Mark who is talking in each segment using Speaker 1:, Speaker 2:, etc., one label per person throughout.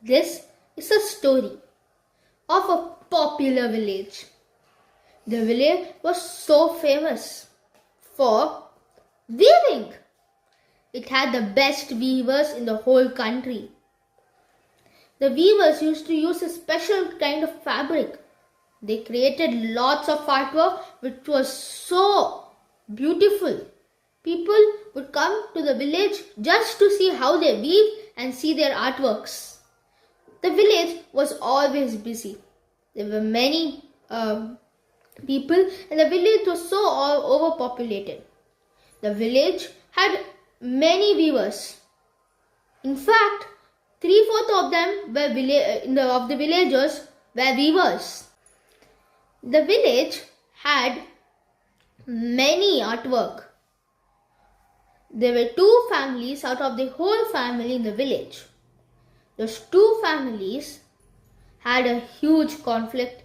Speaker 1: This is a story of a popular village. The village was so famous for weaving. It had the best weavers in the whole country. The weavers used to use a special kind of fabric. They created lots of artwork which was so beautiful. People would come to the village just to see how they weave and see their artworks. The village was always busy. There were many people and the village was so overpopulated. The village had many weavers. In fact, 3/4 of them were of the villagers were weavers. The village had many artwork. There were 2 families out of the whole family in the village. Those 2 families had a huge conflict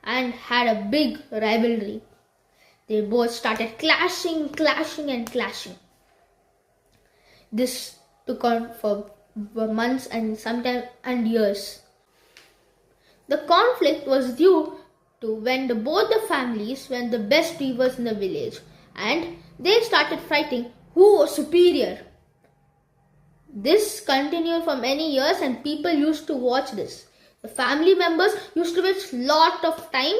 Speaker 1: and had a big rivalry. They both started clashing. This took on for months and sometimes and years. The conflict was due to when both the families were the best weavers in the village and they started fighting who was superior. This continued for many years and people used to watch this. The family members used to waste lot of time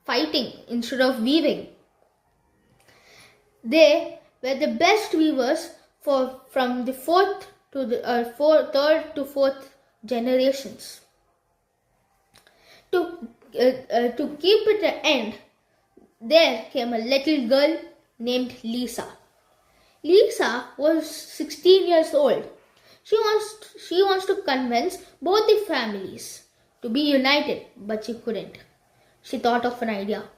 Speaker 1: fighting instead of weaving. They were the best weavers from the third to fourth generations. To keep it an end, there came a little girl named Lisa. Lisa was 16 years old. She wants to convince both the families to be united, but she couldn't. She thought of an idea.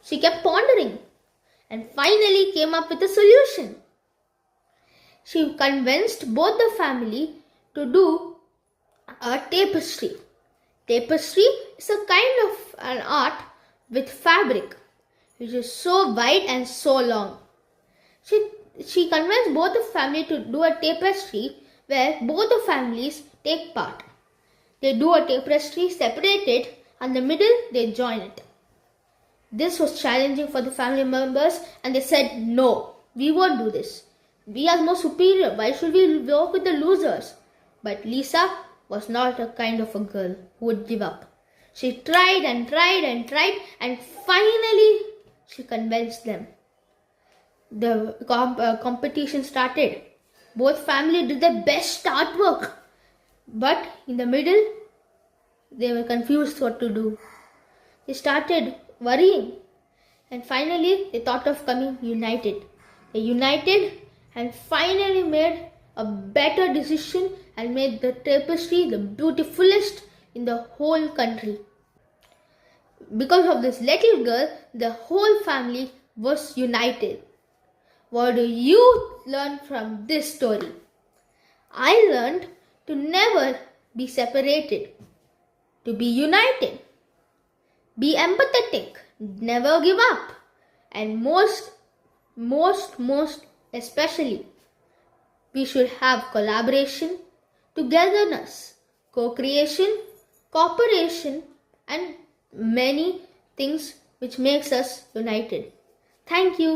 Speaker 1: She kept pondering and finally came up with a solution. She convinced both the family to do a tapestry. Tapestry is a kind of an art with fabric which is so wide and so long. She convinced both the family to do a tapestry where both the families take part. They do a tapestry separated and the middle they join it. This was challenging for the family members and they said, no, we won't do this. We are more superior. Why should we work with the losers? But Lisa was not a kind of a girl who would give up. She tried and finally she convinced them. The competition started. Both families did their best artwork. But in the middle, they were confused what to do. They started worrying. And finally, they thought of coming united. They united and finally made a better decision and made the tapestry the beautifulest in the whole country. Because of this little girl, the whole family was united. What do you learn from this story? I learned to never be separated, to be united, be empathetic, never give up, and most especially, we should have collaboration, togetherness, co-creation, cooperation, and many things which makes us united. Thank you.